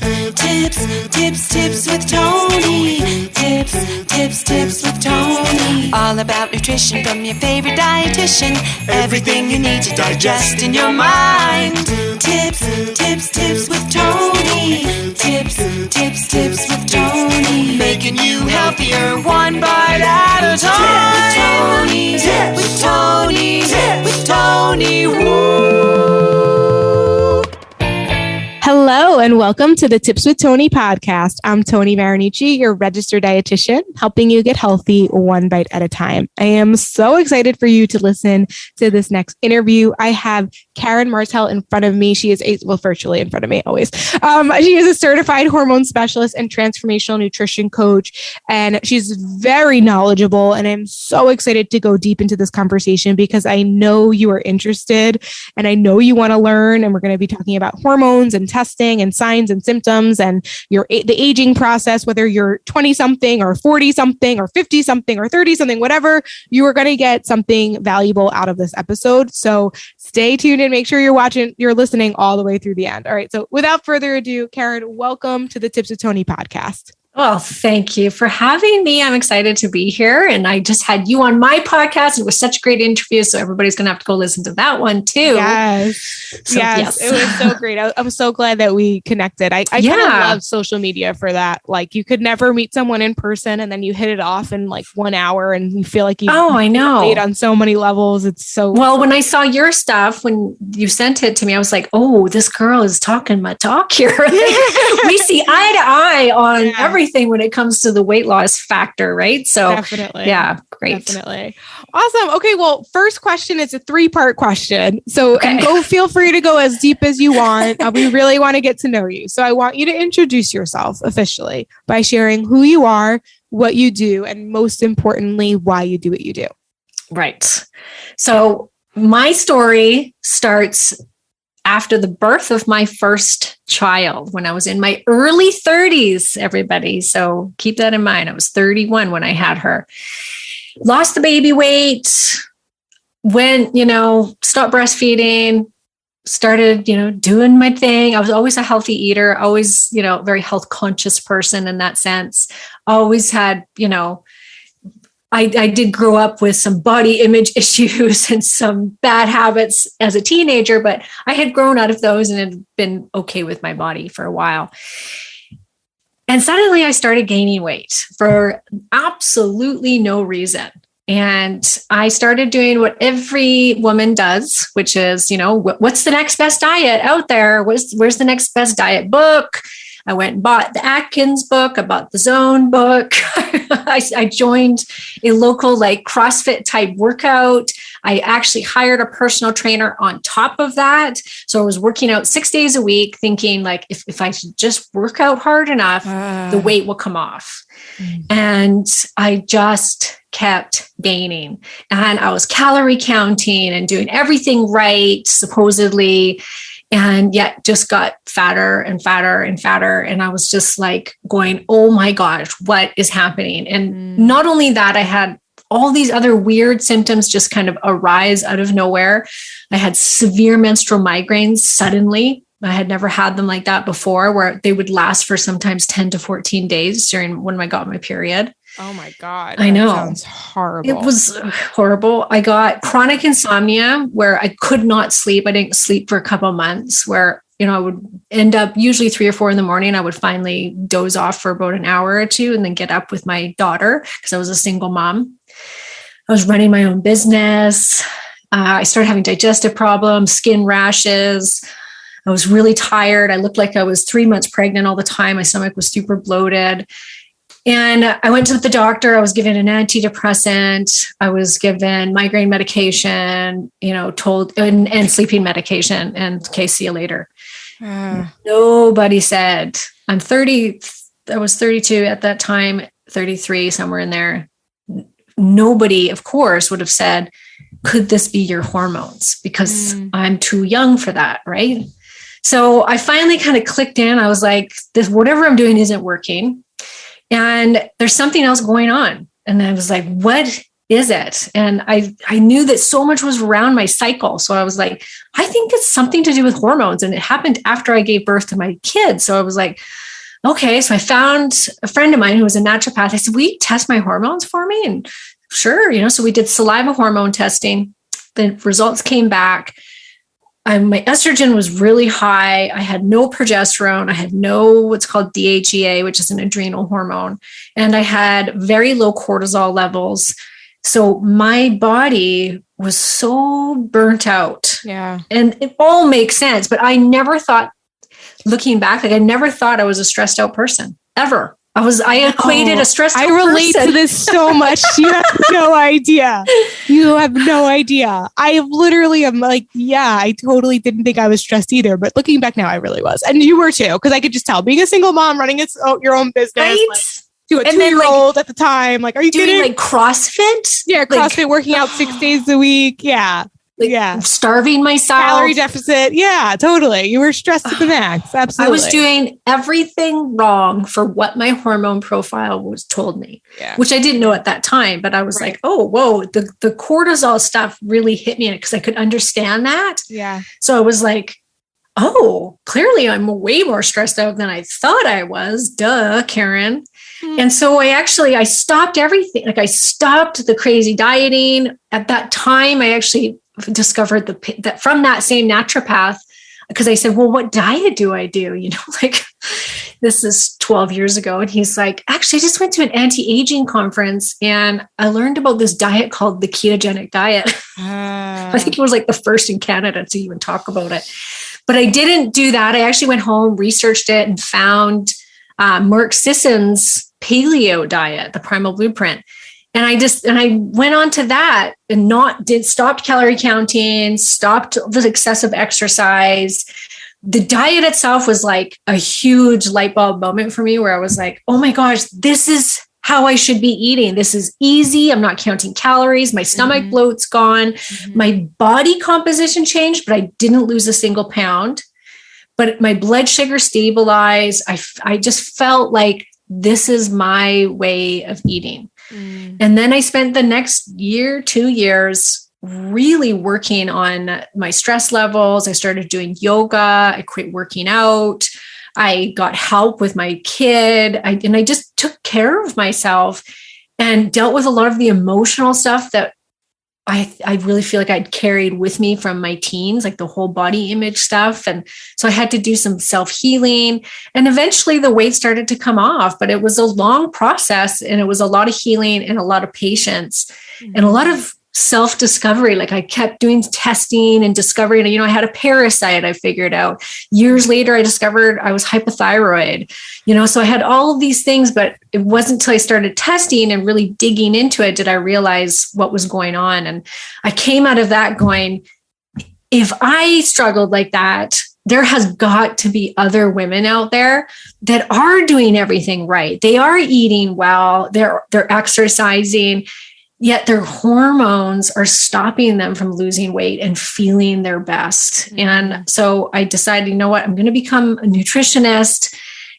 Tips with Tony. Tips with Tony. All about nutrition from your favorite dietitian. Everything you need to digest in your mind. Tips with Tony. Tips with Tony. Making you healthier one bite at a time. With Tony. Woo! Hello and welcome to the Tips with Tony podcast. I'm Tony Marinici, your registered dietitian, helping you get healthy one bite at a time. I am so excited for you to listen to this next interview. I have Karen Martel in front of me. She is virtually in front of me always. She is a certified hormone specialist and transformational nutrition coach, and she's very knowledgeable. And I'm so excited to go deep into this conversation because I know you are interested and I know you want to learn. And we're going to be talking about hormones and testing and signs and symptoms and the aging process, whether you're 20 something or 40 something or 50 something or 30 something, whatever, you are going to get something valuable out of this episode. So stay tuned and make sure you're listening all the way through the end. All right. So without further ado, Karen, welcome to the Tips with Tony podcast. Well, thank you for having me. I'm excited to be here. And I just had you on my podcast. It was such a great interview. So everybody's going to have to go listen to that one too. Yes. It was so great. I'm so glad that we connected. I kind of love social media for that. Like you could never meet someone in person and then you hit it off in like 1 hour and you feel like you relate on so many levels. It's so well, when I saw your stuff, when you sent it to me, I was like, oh, this girl is talking my talk here. We see eye to eye on everything when it comes to the weight loss factor, right? So definitely. Yeah, great. Definitely. Awesome. Okay. Well, first question is a 3-part question. So feel free to go as deep as you want. We really want to get to know you. So I want you to introduce yourself officially by sharing who you are, what you do, and most importantly, why you do what you do. Right. So my story starts after the birth of my first child when I was in my early 30s, everybody. So keep that in mind. I was 31 when I had her. Lost the baby weight, stopped breastfeeding, started, doing my thing. I was always a healthy eater, always, very health conscious person in that sense. Always had, I did grow up with some body image issues and some bad habits as a teenager, but I had grown out of those and had been okay with my body for a while. And suddenly I started gaining weight for absolutely no reason. And I started doing what every woman does, which is, what's the next best diet out there? Where's the next best diet book? I went and bought the Atkins book. I bought the Zone book. I joined a local CrossFit type workout. I actually hired a personal trainer on top of that. So I was working out 6 days a week thinking if I should just work out hard enough, the weight will come off. And I just kept gaining. And I was calorie counting and doing everything right, supposedly. And yet just got fatter and fatter and fatter. And I was just going, oh my gosh, what is happening? And not only that, I had all these other weird symptoms just kind of arise out of nowhere. I had severe menstrual migraines suddenly. I had never had them like that before, where they would last for sometimes 10 to 14 days when I got my period. Oh my God. I know. That sounds horrible. It was horrible. I got chronic insomnia where I could not sleep. I didn't sleep for a couple of months where, I would end up usually 3 or 4 in the morning. I would finally doze off for about an hour or two and then get up with my daughter because I was a single mom. I was running my own business. I started having digestive problems, skin rashes. I was really tired. I looked like I was 3 months pregnant all the time. My stomach was super bloated. And I went to the doctor. I was given an antidepressant. I was given migraine medication, told and sleeping medication. And okay, see you later. Nobody said, I'm 30. I was 32 at that time, 33, somewhere in there. Nobody, of course, would have said, could this be your hormones? Because I'm too young for that, right? So I finally kind of clicked in. I was like, whatever I'm doing isn't working. And there's something else going on. And I was like, what is it? And I knew that so much was around my cycle. So I was like, I think it's something to do with hormones. And it happened after I gave birth to my kids. So I was like, okay. So I found a friend of mine who was a naturopath. I said, will you test my hormones for me? And sure, so we did saliva hormone testing. The results came back. My estrogen was really high. I had no progesterone. I had no what's called DHEA, which is an adrenal hormone. And I had very low cortisol levels. So my body was so burnt out. Yeah. And it all makes sense. But I never thought, looking back, I never thought I was a stressed out person, ever. I equated a stressed out person. I relate to this so much. You have no idea. You have no idea. I literally am like, yeah, I totally didn't think I was stressed either. But looking back now, I really was. And you were too, because I could just tell being a single mom, running your own business. Right? Like, to a 2-year-old at the time. Like, are you doing kidding? Like CrossFit? Yeah, CrossFit, working out 6 days a week. Yeah. Starving myself. Calorie deficit. Yeah, totally. You were stressed to the max. Absolutely. I was doing everything wrong for what my hormone profile was told me, which I didn't know at that time. But I was like, oh, whoa, the cortisol stuff really hit me because I could understand that. Yeah. So I was like, oh, clearly I'm way more stressed out than I thought I was. Duh, Karen. And so I stopped everything. Like I stopped the crazy dieting. At that time, I actually discovered that from that same naturopath, because I said, well, what diet do I do? This is 12 years ago. And he's like, actually, I just went to an anti-aging conference and I learned about this diet called the Ketogenic Diet. I think it was like the first in Canada to even talk about it. But I didn't do that. I actually went home, researched it, and found Mark Sisson's paleo diet, the Primal Blueprint. And I went on to that and stopped calorie counting, stopped the excessive exercise. The diet itself was like a huge light bulb moment for me where I was like, oh my gosh, this is how I should be eating. This is easy. I'm not counting calories. My stomach bloat's gone. My body composition changed, but I didn't lose a single pound. But my blood sugar stabilized. I just felt like this is my way of eating. And then I spent the next 2 years really working on my stress levels. I started doing yoga. I quit working out. I got help with my kid. And I just took care of myself and dealt with a lot of the emotional stuff that I really feel like I'd carried with me from my teens, like the whole body image stuff. And so I had to do some self-healing, and eventually the weight started to come off, but it was a long process and it was a lot of healing and a lot of patience and a lot of self-discovery. Like I kept doing testing and discovering, I had a parasite I figured out. Years later, I discovered I was hypothyroid, so I had all of these things, but it wasn't until I started testing and really digging into it did I realize what was going on. And I came out of that going, if I struggled like that, there has got to be other women out there that are doing everything right. They are eating well, they're exercising, yet their hormones are stopping them from losing weight and feeling their best. And so I decided, you know what, I'm going to become a nutritionist.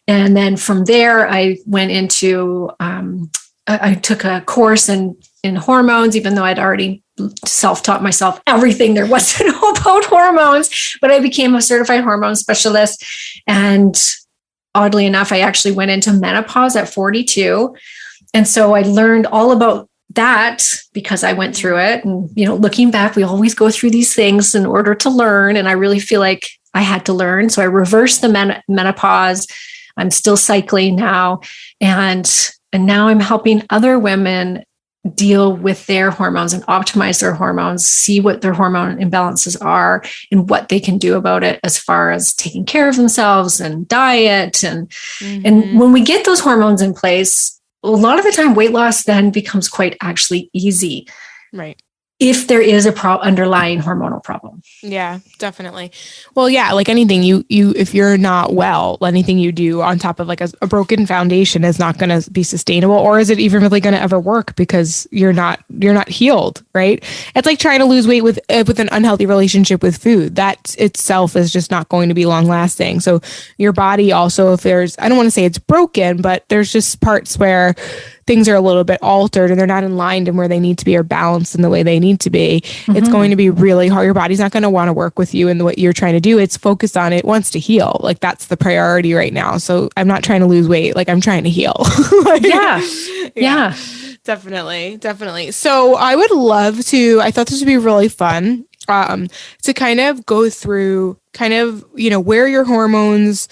And then from there, I went into, I took a course in hormones, even though I'd already self-taught myself everything there was to know about hormones, but I became a certified hormone specialist. And oddly enough, I actually went into menopause at 42. And so I learned all about that because I went through it. And, looking back, we always go through these things in order to learn. And I really feel like I had to learn. So I reversed the menopause. I'm still cycling now. And now I'm helping other women deal with their hormones and optimize their hormones, see what their hormone imbalances are and what they can do about it as far as taking care of themselves and diet. And when we get those hormones in place, a lot of the time weight loss then becomes quite actually easy. Right. If there is a underlying hormonal problem. Yeah, definitely. Well, yeah, like anything you if you're not well, anything you do on top of like a broken foundation is not going to be sustainable, or is it even really going to ever work because you're not healed, right? It's like trying to lose weight with an unhealthy relationship with food. That itself is just not going to be long lasting. So your body also, if there's, I don't want to say it's broken, but there's just parts where things are a little bit altered and they're not in line and where they need to be or balanced in the way they need to be, it's going to be really hard. Your body's not going to want to work with you in what you're trying to do. It's focused on, it wants to heal. Like that's the priority right now. So I'm not trying to lose weight. Like I'm trying to heal. Yeah. Definitely. So I would love to, I thought this would be really fun, to kind of go through where your hormones,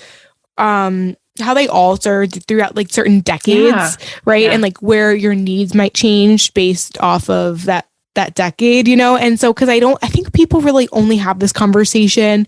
how they alter throughout like certain decades, right? And like where your needs might change based off of that decade, And so, cause I think people really only have this conversation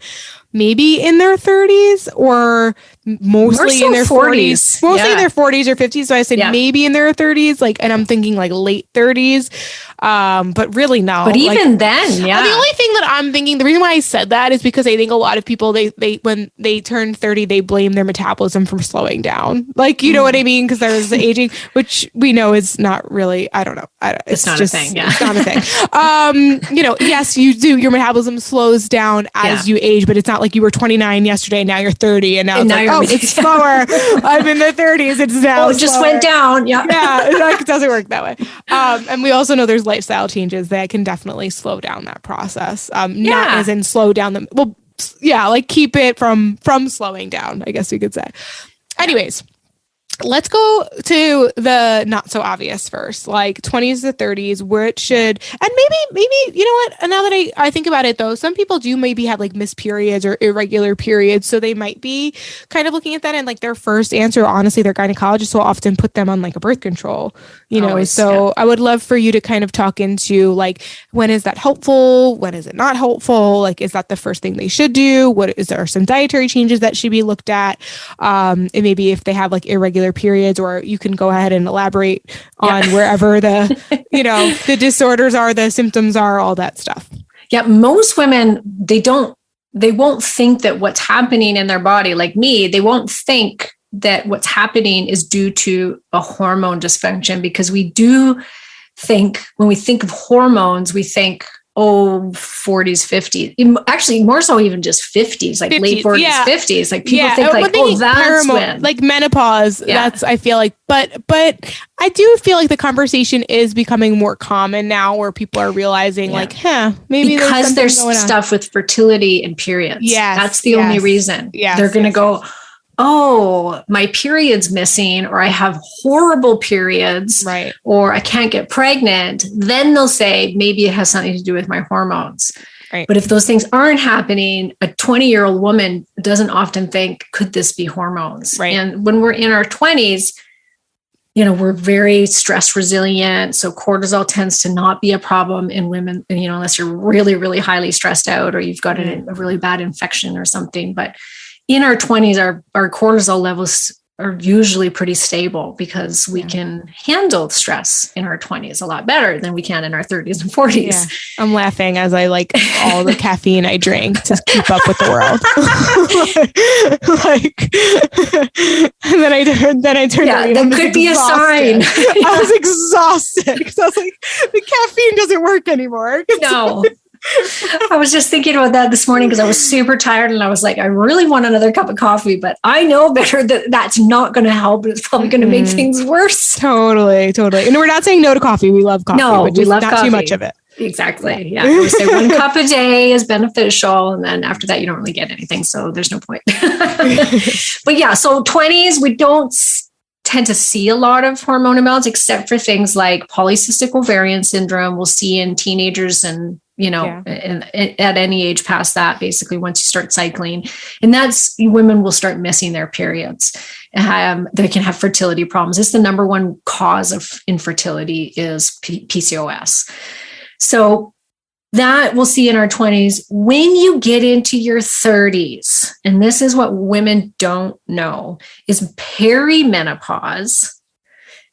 maybe in their 30s or mostly in their 40s, in their 40s or 50s. So I said maybe in their 30s, like, and I'm thinking like late 30s. But really no. But even then, the only thing that I'm thinking, the reason why I said that is because I think a lot of people, they when they turn 30, they blame their metabolism for slowing down. Like, you know what I mean? Because there's the aging, which we know is not really, I don't know. It's not just a thing. Yeah. It's not a thing. Yes, you do. Your metabolism slows down as you age, but it's not like you were 29 yesterday and now you're 30 and now it's like, it's slower. I'm in the 30s. It's now it just went down. Yeah. It doesn't work that way. And we also know there's lifestyle changes that can definitely slow down that process. Not as in slow down like keep it from slowing down, I guess you could say. Anyways, let's go to the not so obvious first, like 20s to 30s, where it should, and maybe, you know what? And now that I think about it though, some people do maybe have like missed periods or irregular periods. So they might be kind of looking at that and like their first answer, honestly, their gynecologist will often put them on like a birth control, I would love for you to kind of talk into like, when is that helpful? When is it not helpful? Like, is that the first thing they should do? Is there some dietary changes that should be looked at? And maybe if they have like irregular periods, or you can go ahead and elaborate on wherever the, the disorders are, the symptoms are, all that stuff. Yeah. Most women, they won't think that what's happening in their body, like me, they won't think that what's happening is due to a hormone dysfunction, because we do think, when we think of hormones, we think, 40s, 50s, actually more so even just 50s, like 50s, late 40s, 50s. Like people think like, that's when, like menopause. That's, I feel like, but I do feel like the conversation is becoming more common now, where people are realizing maybe because there's stuff with fertility and periods. Yeah, that's the only reason. They're going to go, my period's missing, or I have horrible periods, right? Or I can't get pregnant. Then they'll say, maybe it has something to do with my hormones. Right. But if those things aren't happening, a 20-year-old woman doesn't often think, could this be hormones? Right. And when we're in our 20s, we're very stress resilient. So cortisol tends to not be a problem in women, unless you're really, really highly stressed out, or you've got a really bad infection or something. But in our 20s, our cortisol levels are usually pretty stable, because we can handle stress in our 20s a lot better than we can in our 30s and 40s. Yeah. I'm laughing as I like all the caffeine I drink to keep up with the world. And then I turned out. That could be a sign. I was exhausted because I was like, the caffeine doesn't work anymore. No. I was just thinking about that this morning because I was super tired, and I was like, I really want another cup of coffee, but I know better that that's not going to help. It's probably going to make things worse. Totally. And we're not saying no to coffee. We love coffee. No, but we love not coffee. Too much of it. Exactly. Yeah. We say 1 cup a day is beneficial. And then after that, you don't really get anything. So there's no point. But yeah, so 20s, we don't tend to see a lot of hormone imbalance, except for things like polycystic ovarian syndrome. We'll see in teenagers and at any age past that, basically once you start cycling, and that's women will start missing their periods. They can have fertility problems. It's the number one cause of infertility is PCOS. So that we'll see in our 20s. When you get into your 30s, and this is what women don't know, is perimenopause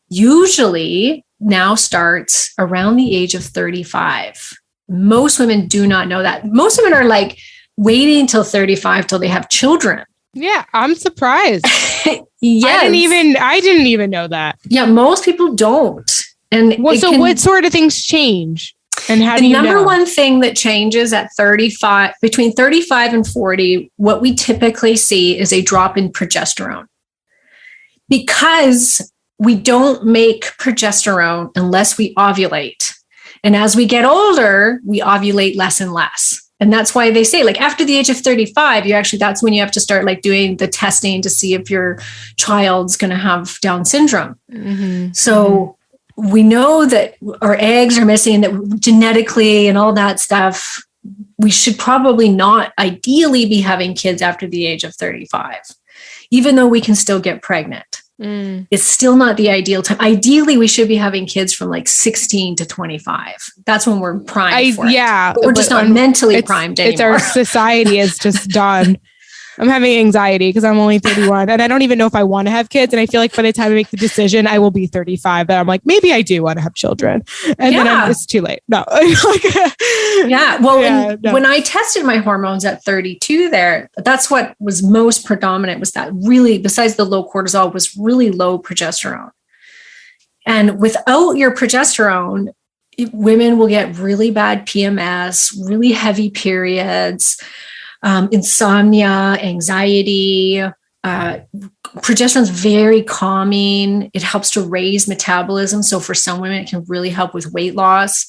usually now starts around the age of 35. Most women do not know that. Most women are like waiting until 35 till they have children. Yeah, I'm surprised. Yes. I didn't even know that. Yeah, most people don't. And what sort of things change? And how do you know? The number one thing that changes at 35, between 35 and 40, what we typically see is a drop in progesterone. Because we don't make progesterone unless we ovulate. And as we get older, we ovulate less and less. And that's why they say, like, after the age of 35, that's when you have to start like doing the testing to see if your child's going to have Down syndrome. Mm-hmm. So we know that our eggs are missing, that genetically and all that stuff, we should probably not ideally be having kids after the age of 35, even though we can still get pregnant. It's still not the ideal time. Ideally, we should be having kids from like 16 to 25. That's when we're primed for it. Yeah. But we're just not mentally primed anymore. It's our society is just done. I'm having anxiety because I'm only 31 and I don't even know if I want to have kids. And I feel like by the time I make the decision, I will be 35. But I'm like, maybe I do want to have children. And then it's too late. No. When I tested my hormones at 32 that's what was most predominant, was that really, besides the low cortisol, was really low progesterone. And without your progesterone, women will get really bad PMS, really heavy periods, insomnia, anxiety. Progesterone is very calming. It helps to raise metabolism. So for some women, it can really help with weight loss.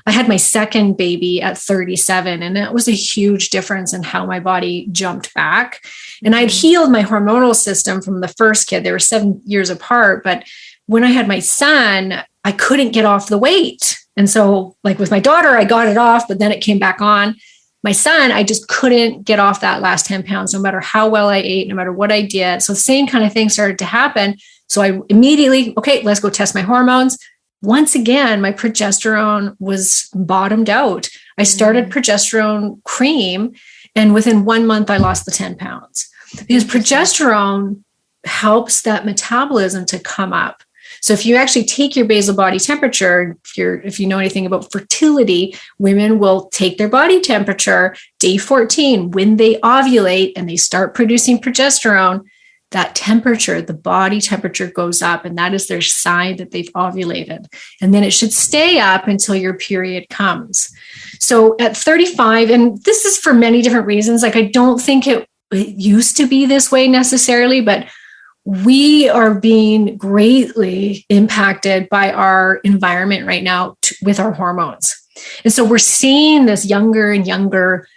I had my second baby at 37, and that was a huge difference in how my body jumped back. And I'd healed my hormonal system from the first kid. They were 7 years apart. But when I had my son, I couldn't get off the weight. And so like with my daughter, I got it off, but then it came back on. My son, I just couldn't get off that last 10 pounds, no matter how well I ate, no matter what I did. So the same kind of thing started to happen. So I immediately, okay, let's go test my hormones. Once again, my progesterone was bottomed out. I started progesterone cream, and within 1 month, I lost the 10 pounds. Because progesterone helps that metabolism to come up. So if you actually take your basal body temperature, if you know anything about fertility, women will take their body temperature day 14 when they ovulate and they start producing progesterone. That temperature, the body temperature, goes up, and that is their sign that they've ovulated. And then it should stay up until your period comes. So at 35, and this is for many different reasons, like I don't think it used to be this way necessarily, but we are being greatly impacted by our environment right now with our hormones. And so we're seeing this younger and younger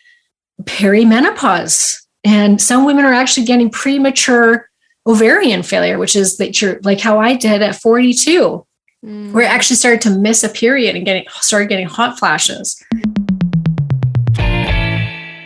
perimenopause. And some women are actually getting premature ovarian failure, which is that you're like how I did at 42, where I actually started to miss a period and started getting hot flashes.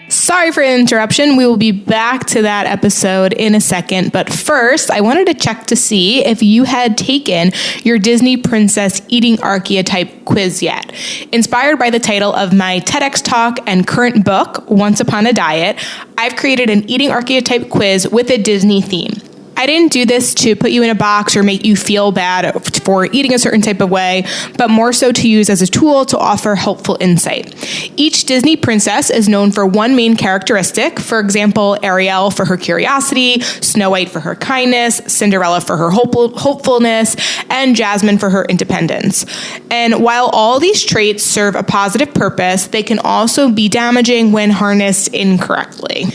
Sorry for the interruption. We will be back to that episode in a second. But first, I wanted to check to see if you had taken your Disney Princess Eating Archetype quiz yet. Inspired by the title of my TEDx talk and current book, Once Upon a Diet, I've created an eating archetype quiz with a Disney theme. I didn't do this to put you in a box or make you feel bad for eating a certain type of way, but more so to use as a tool to offer helpful insight. Each Disney princess is known for one main characteristic. For example, Ariel for her curiosity, Snow White for her kindness, Cinderella for her hopefulness, and Jasmine for her independence. And while all these traits serve a positive purpose, they can also be damaging when harnessed incorrectly.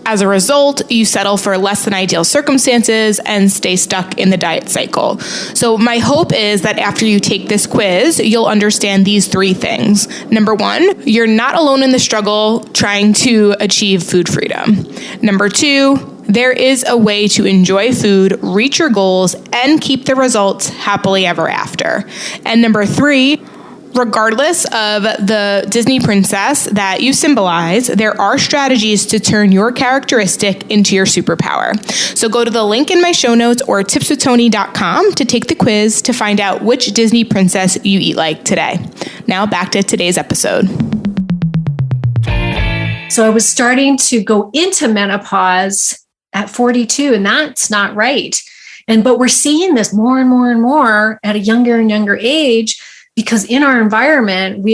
As a result, you settle for less than ideal circumstances and stay stuck in the diet cycle. So my hope is that after you take this quiz, you'll understand these three things. Number one, you're not alone in the struggle trying to achieve food freedom. Number two, there is a way to enjoy food, reach your goals, and keep the results happily ever after. And number three, regardless of the Disney princess that you symbolize, there are strategies to turn your characteristic into your superpower. So go to the link in my show notes or tipswithtony.com to take the quiz to find out which Disney princess you eat like today. Now back to today's episode. So I was starting to go into menopause at 42, and that's not right. But we're seeing this more and more and more at a younger and younger age, because in our environment,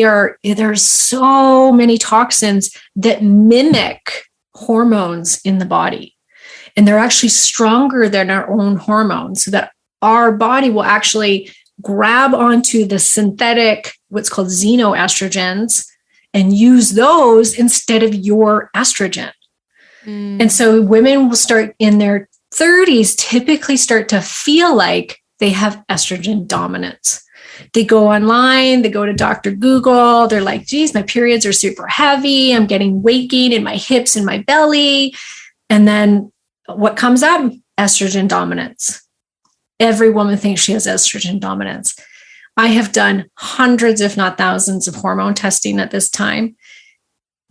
there's so many toxins that mimic hormones in the body. And they're actually stronger than our own hormones, so that our body will actually grab onto the synthetic, what's called xenoestrogens, and use those instead of your estrogen. And so women will start in their 30s, typically start to feel like they have estrogen dominance. They go online, they go to Dr. Google, they're like, geez, my periods are super heavy. I'm getting weight gain in my hips and my belly. And then what comes up? Estrogen dominance. Every woman thinks she has estrogen dominance. I have done hundreds, if not thousands, of hormone testing at this time.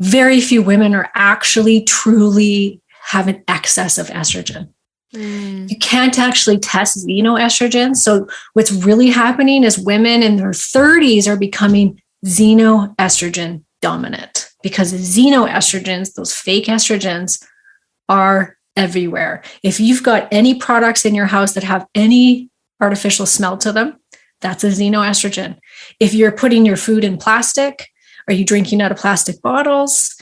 Very few women are actually truly have an excess of estrogen. You can't actually test xenoestrogen. So what's really happening is women in their 30s are becoming xenoestrogen dominant because xenoestrogens, those fake estrogens, are everywhere. If you've got any products in your house that have any artificial smell to them, that's a xenoestrogen. If you're putting your food in plastic, are you drinking out of plastic bottles?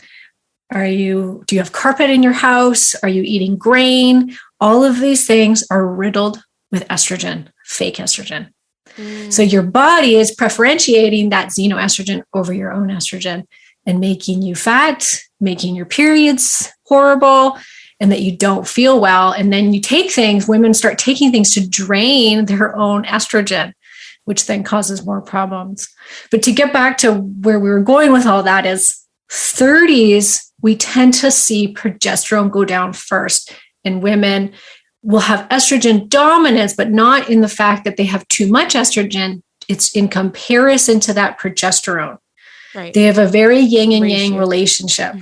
Do you have carpet in your house? Are you eating grain? All of these things are riddled with estrogen, fake estrogen. So your body is preferentiating that xenoestrogen over your own estrogen and making you fat, making your periods horrible, and that you don't feel well. And then you take things, women start taking things to drain their own estrogen, which then causes more problems. But to get back to where we were going with all that is 30s, we tend to see progesterone go down first. And women will have estrogen dominance, but not in the fact that they have too much estrogen. It's in comparison to that progesterone. Right. They have a very yin and yang relationship.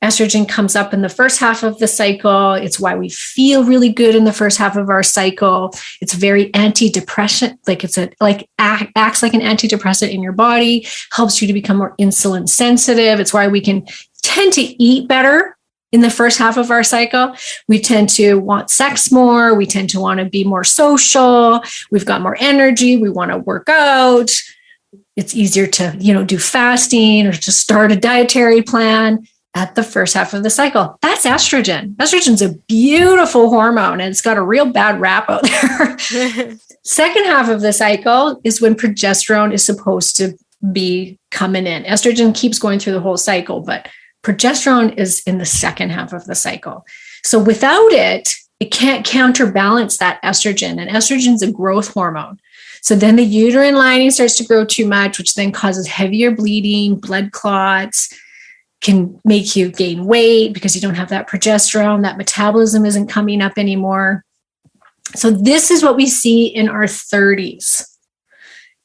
Estrogen comes up in the first half of the cycle. It's why we feel really good in the first half of our cycle. It's very antidepressant, acts like an antidepressant in your body, helps you to become more insulin sensitive. It's why we can tend to eat better in the first half of our cycle. We tend to want sex more. We tend to want to be more social. We've got more energy. We want to work out. It's easier to, do fasting or to start a dietary plan at the first half of the cycle. That's estrogen. Estrogen's a beautiful hormone and it's got a real bad rap out there. Second half of the cycle is when progesterone is supposed to be coming in. Estrogen keeps going through the whole cycle, but progesterone is in the second half of the cycle. So without it, it can't counterbalance that estrogen. And estrogen's a growth hormone. So then the uterine lining starts to grow too much, which then causes heavier bleeding, blood clots, can make you gain weight because you don't have that progesterone. That metabolism isn't coming up anymore. So this is what we see in our 30s.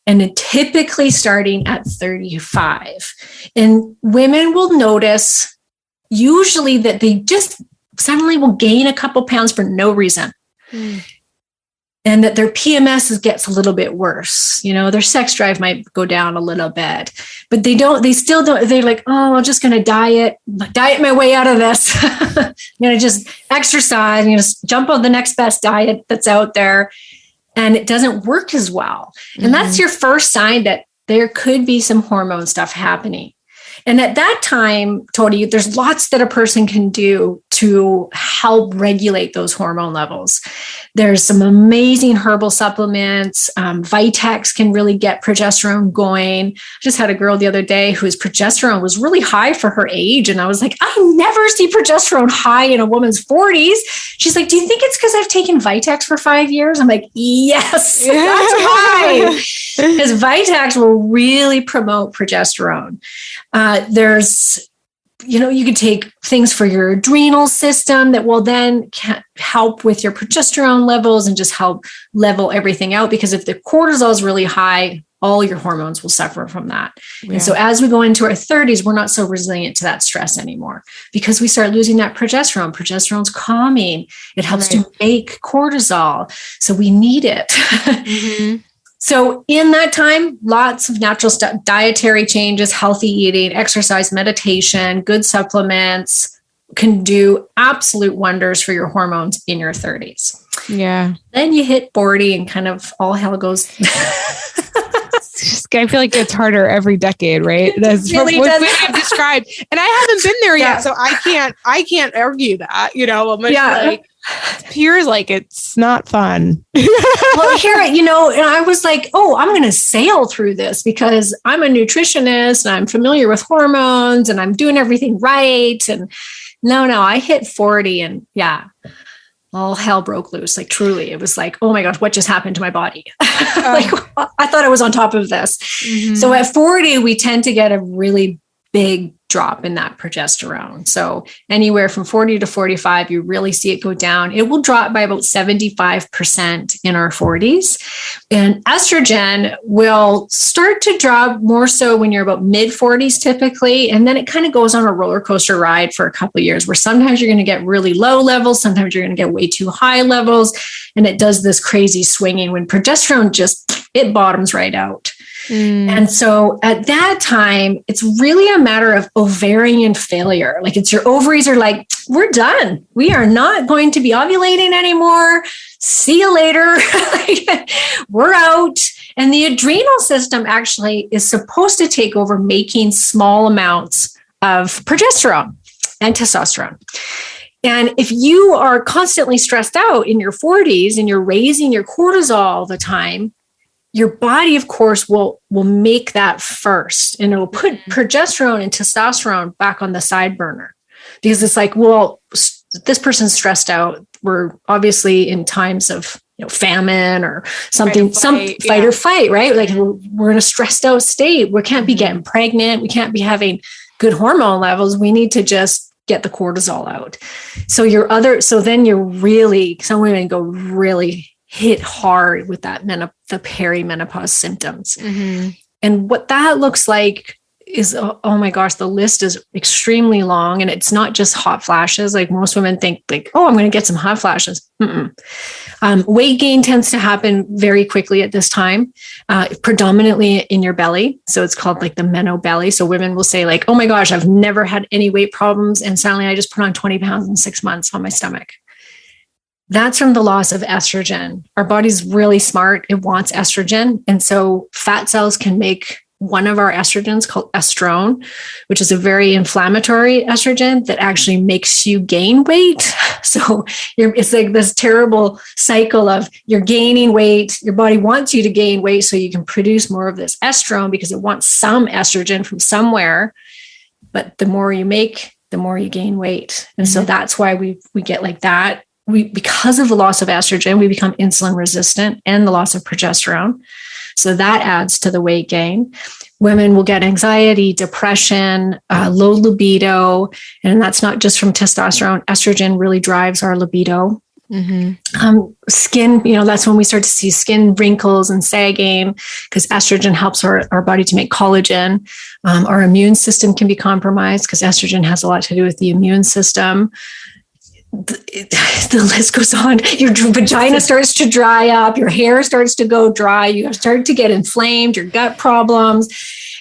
And then typically starting at 35. And women will notice usually that they just suddenly will gain a couple pounds for no reason. And that their PMS gets a little bit worse. Their sex drive might go down a little bit, but they still don't, they're like, oh, I'm just going to diet my way out of this. I'm going to just exercise and just jump on the next best diet that's out there. And it doesn't work as well. And that's your first sign that there could be some hormone stuff happening. And at that time, Tony, there's lots that a person can do to help regulate those hormone levels. There's some amazing herbal supplements. Vitex can really get progesterone going. I just had a girl the other day whose progesterone was really high for her age. And I was like, I never see progesterone high in a woman's 40s. She's like, do you think it's because I've taken Vitex for 5 years? I'm like, yes, that's why. Because Vitex will really promote progesterone. You can take things for your adrenal system that will then help with your progesterone levels and just help level everything out. Because if the cortisol is really high, all your hormones will suffer from that. Yeah. And so as we go into our 30s, we're not so resilient to that stress anymore because we start losing that progesterone. Progesterone's calming. It helps to make cortisol. So we need it. So in that time, lots of natural stuff, dietary changes, healthy eating, exercise, meditation, good supplements can do absolute wonders for your hormones in your 30s. Yeah. Then you hit 40 and kind of all hell goes. I feel like it's harder every decade, right? That's really what I've described. And I haven't been there yet. So I can't argue that, like, it appears like it's not fun. Well, and I was like, oh, I'm going to sail through this because I'm a nutritionist and I'm familiar with hormones and I'm doing everything right. And no, I hit 40 and all hell broke loose. Like truly, it was like, oh my gosh, what just happened to my body? Like I thought I was on top of this. Mm-hmm. So at 40, we tend to get a really big drop in that progesterone. So anywhere from 40 to 45, you really see it go down. It will drop by about 75% in our 40s. And estrogen will start to drop more so when you're about mid 40s typically. And then it kind of goes on a roller coaster ride for a couple of years where sometimes you're going to get really low levels. Sometimes you're going to get way too high levels. And it does this crazy swinging when progesterone it bottoms right out. And so at that time, it's really a matter of ovarian failure. Like it's your ovaries are like, we're done. We are not going to be ovulating anymore. See you later. We're out. And the adrenal system actually is supposed to take over making small amounts of progesterone and testosterone. And if you are constantly stressed out in your 40s and you're raising your cortisol all the time, your body, of course, will make that first, and it'll put progesterone and testosterone back on the side burner because it's like, well, this person's stressed out. We're obviously in times of famine or something, fight or fight, right? Like we're in a stressed out state. We can't be getting pregnant. We can't be having good hormone levels. We need to just get the cortisol out. So then some women go really hit hard with that the perimenopause symptoms. Mm-hmm. And what that looks like is, oh my gosh, the list is extremely long. And it's not just hot flashes. Like most women think like, oh, I'm going to get some hot flashes. Weight gain tends to happen very quickly at this time, predominantly in your belly. So it's called like the meno belly. So women will say like, oh my gosh, I've never had any weight problems. And suddenly I just put on 20 pounds in 6 months on my stomach. That's from the loss of estrogen. Our body's really smart. It wants estrogen. And so fat cells can make one of our estrogens called estrone, which is a very inflammatory estrogen that actually makes you gain weight. So it's like this terrible cycle of you're gaining weight. Your body wants you to gain weight so you can produce more of this estrone because it wants some estrogen from somewhere. But the more you make, the more you gain weight. And so that's why we get like that. Because of the loss of estrogen, we become insulin resistant and the loss of progesterone. So that adds to the weight gain. Women will get anxiety, depression, low libido. And that's not just from testosterone. Estrogen really drives our libido. Skin, that's when we start to see skin wrinkles and sagging because estrogen helps our body to make collagen. Our immune system can be compromised because estrogen has a lot to do with the immune system. The list goes on. Your vagina starts to dry up. Your hair starts to go dry. You start to get inflamed. Your gut problems.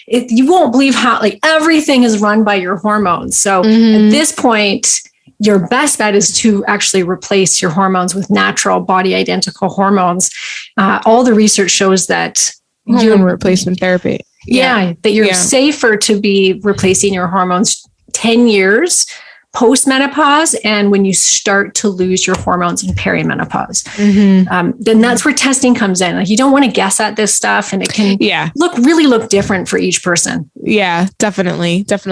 You won't believe how everything is run by your hormones. So at this point, your best bet is to actually replace your hormones with natural body identical hormones. All the research shows that hormone replacement therapy. That you're safer to be replacing your hormones 10 years post-menopause and when you start to lose your hormones in perimenopause. Then that's where testing comes in. Like you don't want to guess at this stuff and it can look different for each person. Yeah, definitely. That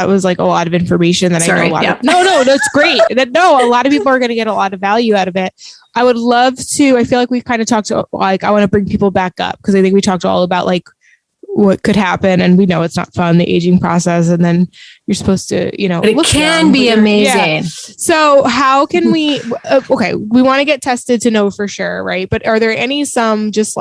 was like a lot of information that I know a lot of. No, that's great. A lot of people are going to get a lot of value out of it. I would love to, I feel like we've kind of talked to, I want to bring people back up because I think we talked all about what could happen. And we know it's not fun, the aging process. And then you're supposed to, but it can be amazing. Yeah. So how can we, we want to get tested to know for sure. Right. But are there some just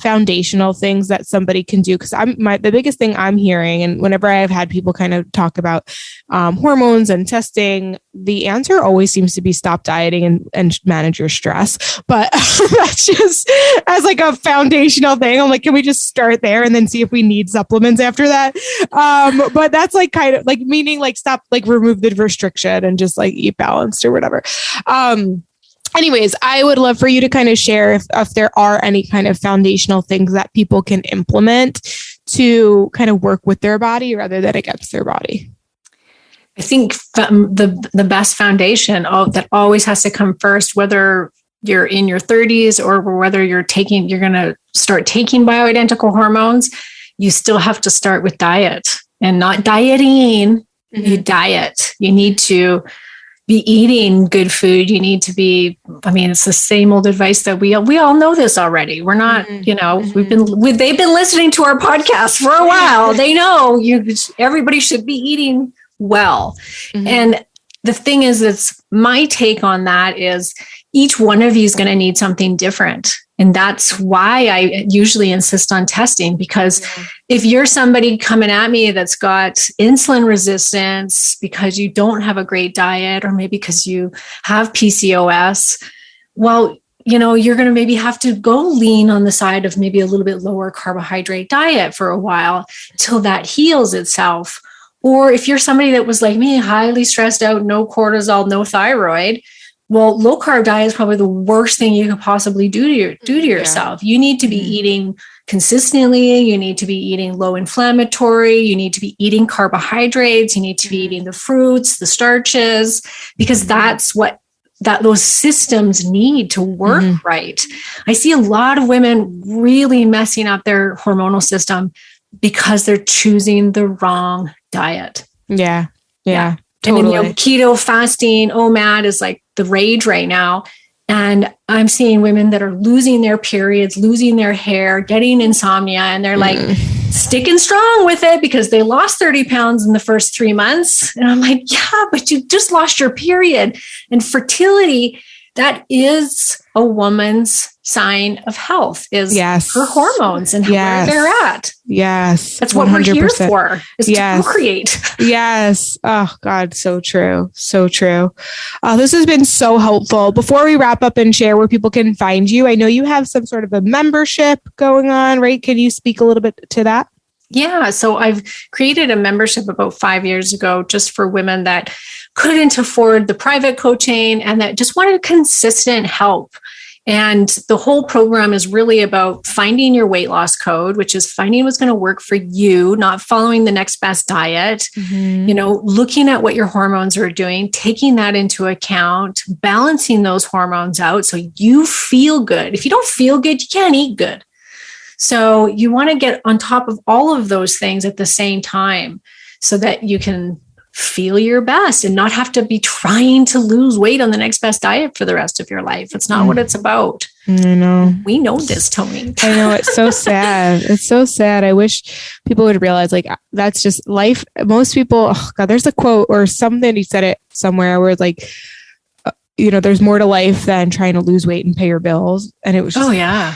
foundational things that somebody can do? Cause the biggest thing I'm hearing, and whenever I've had people kind of talk about hormones and testing, the answer always seems to be stop dieting and manage your stress. But that's just as a foundational thing. I'm like, can we just start there and then see if we need supplements after that? But that's meaning stop, remove the restriction and just eat balanced or whatever. Anyways, I would love for you to kind of share if there are any kind of foundational things that people can implement to kind of work with their body rather than against their body. I think the best foundation that always has to come first, whether you're in your 30s or whether you're going to start taking bioidentical hormones, you still have to start with diet and not dieting. You diet. You need to be eating good food. You need to be, I mean, it's the same old advice that we all know this already. We're not, they've been listening to our podcast for a while. They know everybody should be eating well. And the thing is, it's my take on that is each one of you is going to need something different. And that's why I usually insist on testing, because if you're somebody coming at me that's got insulin resistance because you don't have a great diet, or maybe because you have PCOS, well, you're going to maybe have to go lean on the side of maybe a little bit lower carbohydrate diet for a while till that heals itself. Or if you're somebody that was like me, highly stressed out, no cortisol, no thyroid, well, low carb diet is probably the worst thing you could possibly do to yourself. You need to be eating consistently. You need to be eating low inflammatory. You need to be eating carbohydrates. You need to be eating the fruits, the starches, because that's what those systems need to work right. I see a lot of women really messing up their hormonal system because they're choosing the wrong diet. Yeah. Totally. And then, keto, fasting, OMAD is like the rage right now. And I'm seeing women that are losing their periods, losing their hair, getting insomnia, and they're like sticking strong with it because they lost 30 pounds in the first 3 months. And I'm like, yeah, but you just lost your period. And fertility, that is a woman's sign of health, is her hormones and where they're at. Yes. That's what 100%. We're here for, is to procreate. Yes. Oh God. So true. So true. This has been so helpful. Before we wrap up and share where people can find you, I know you have some sort of a membership going on, right? Can you speak a little bit to that? Yeah. So I've created a membership about 5 years ago just for women that couldn't afford the private coaching and that just wanted consistent help. And the whole program is really about finding your weight loss code, which is finding what's going to work for you, not following the next best diet, looking at what your hormones are doing, taking that into account, balancing those hormones out so you feel good. If you don't feel good, you can't eat good. So you want to get on top of all of those things at the same time so that you can feel your best and not have to be trying to lose weight on the next best diet for the rest of your life. It's not what it's about. I know. We know this, Tony. I know. It's so sad. It's so sad. I wish people would realize like, that's just life. Most people, oh God, there's a quote or something. He said it somewhere where it's like, there's more to life than trying to lose weight and pay your bills. And it was just, yeah.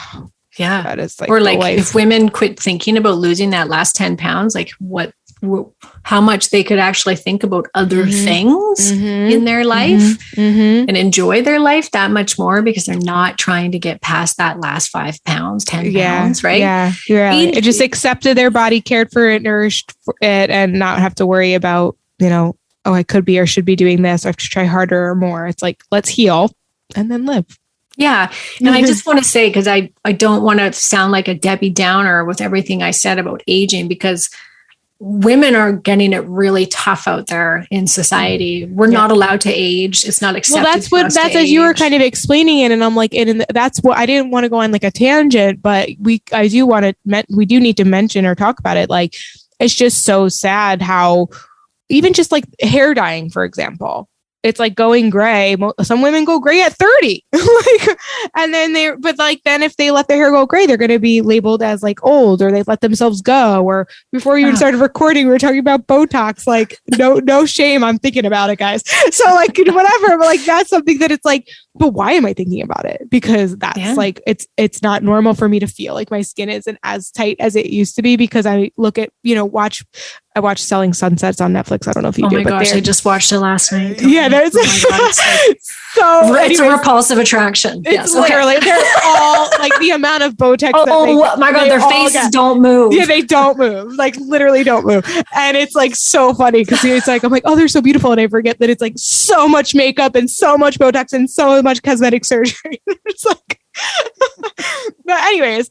That is like, or like if women quit thinking about losing that last 10 pounds, like how much they could actually think about other things in their life and enjoy their life that much more because they're not trying to get past that last 5 pounds, 10 pounds, right? Yeah. It just accepted their body, cared for it, nourished it, and not have to worry about, I could be or should be doing this, or I have to try harder or more. It's like, let's heal and then live. Yeah. And I just want to say, because I don't want to sound like a Debbie Downer with everything I said about aging, because women are getting it really tough out there in society. We're not allowed to age. It's not accepted. Well, that's as you were kind of explaining it. And I'm like, and that's what I didn't want to go on like a tangent, but we do need to mention or talk about it. Like, it's just so sad how even just like hair dyeing, for example, it's like going gray. Some women go gray at 30. And then then if they let their hair go gray, they're going to be labeled as like old, or they let themselves go. Or before we even started recording, we were talking about Botox. Like, no shame. I'm thinking about it, guys. So like, whatever, but like, that's something that it's like, but why am I thinking about it? Because that's like, it's not normal for me to feel like my skin isn't as tight as it used to be, because I look at, I watched Selling Sunsets on Netflix. I don't know if you do. Oh my gosh, I just watched it last night. Yeah, there's it's a repulsive attraction. It's literally they're all like the amount of Botox. Oh my God, their faces don't move. Yeah, they don't move. Like literally don't move. And it's like so funny because it's like I'm like, oh, they're so beautiful, and I forget that it's like so much makeup and so much Botox and so much cosmetic surgery. It's like, but anyways,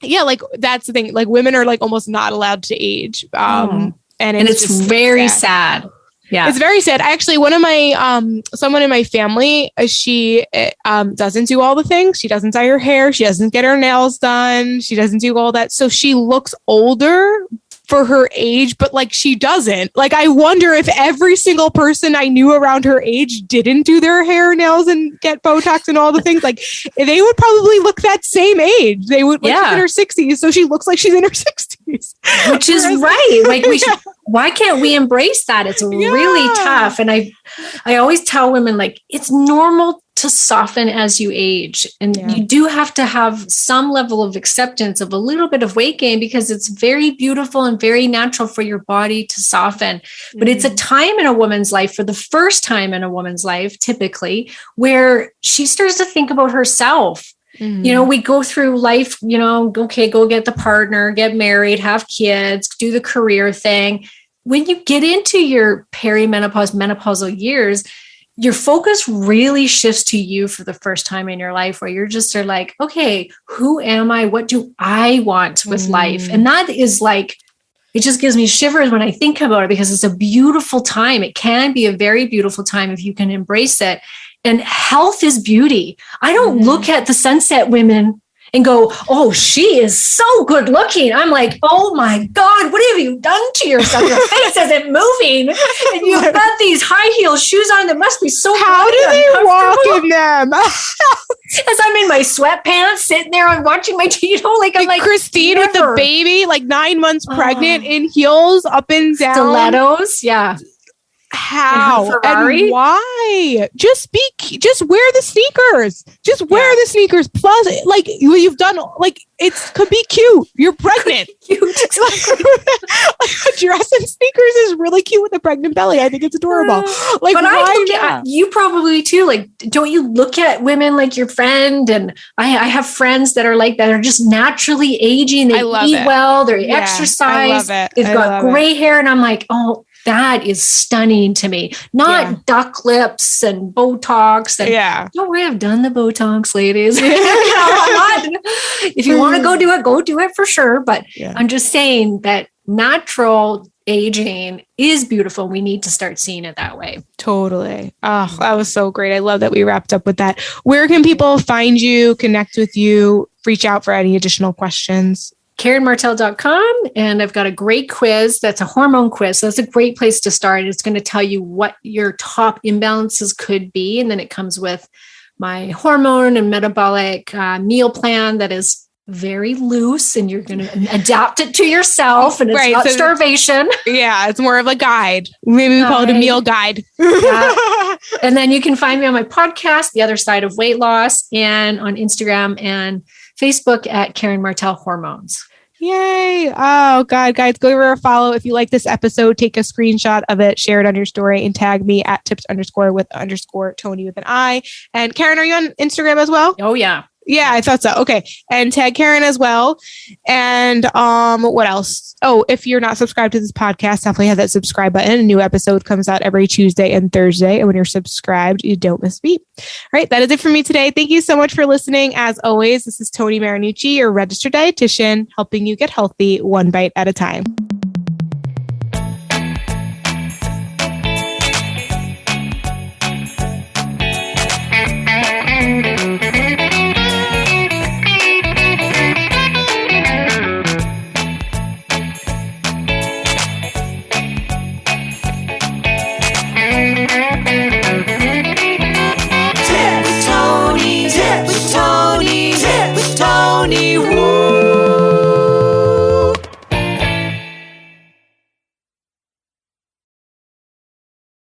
yeah, like that's the thing. Like women are like almost not allowed to age. And it's very sad. Yeah. It's very sad. Actually, one of my, someone in my family, she doesn't do all the things. She doesn't dye her hair. She doesn't get her nails done. She doesn't do all that. So she looks older, for her age, but like she doesn't. Like, I wonder if every single person I knew around her age didn't do their hair, nails, and get Botox and all the things. Like, they would probably look that same age. They would, like, she's in her 60s, so she looks like she's in her 60s. Which is right. Like, why can't we embrace that? It's really tough. And I always tell women, like, it's normal to soften as you age. And you do have to have some level of acceptance of a little bit of weight gain, because it's very beautiful and very natural for your body to soften. But it's a time in a woman's life, for the first time in a woman's life, typically, where she starts to think about herself. You know, we go through life, you know, okay, go get the partner, get married, have kids, do the career thing. When you get into your perimenopause, menopausal years, your focus really shifts to you for the first time in your life, where you're just like, okay, who am I? What do I want with life? And that is like, it just gives me shivers when I think about it, because it's a beautiful time. It can be a very beautiful time if you can embrace it. And health is beauty. I don't look at the sunset women and go, oh, she is so good looking. I'm like, oh my God, what have you done to yourself? Your face isn't moving. And you've got these high heel shoes on that must be so How do they walk in them? As I'm in my sweatpants, sitting there and watching my, you know, like I'm like Christine with the baby, like 9 months pregnant, in heels, up and down. Stilettos. Yeah. How and why? Just wear the sneakers. Just wear the sneakers. Plus, like, you've done, like, it could be cute. You're pregnant. Cute. Like, a dress and sneakers is really cute with a pregnant belly. I think it's adorable. Like, but you probably too. Like, don't you look at women like your friend? And I have friends that are like that, are just naturally aging. They eat well. They exercise. They've got gray hair, and I'm like, oh, that is stunning to me. Not duck lips and Botox. And don't worry, I've done the Botox, ladies. If you want to go do it for sure. But I'm just saying that natural aging is beautiful. We need to start seeing it that way. Totally. Oh, that was so great. I love that we wrapped up with that. Where can people find you, connect with you, reach out for any additional questions? KarenMartel.com. And I've got a great quiz. That's a hormone quiz. So that's a great place to start. It's going to tell you what your top imbalances could be. And then it comes with my hormone and metabolic meal plan that is very loose, and you're going to adapt it to yourself, and it's not starvation. Yeah. It's more of a guide. Maybe we call it a meal guide. And then you can find me on my podcast, The Other Side of Weight Loss, and on Instagram and Facebook at Karen Martel Hormones. Yay. Oh God, guys, go give her a follow. If you like this episode, take a screenshot of it, share it on your story, and tag me at tips_with_Tony with an I. And Karen, are you on Instagram as well? Oh yeah. Yeah, I thought so. Okay. And tag Karen as well. And what else? Oh, if you're not subscribed to this podcast, definitely have that subscribe button. A new episode comes out every Tuesday and Thursday. And when you're subscribed, you don't miss a beat. All right. That is it for me today. Thank you so much for listening. As always, this is Tony Marinucci, your registered dietitian, helping you get healthy one bite at a time.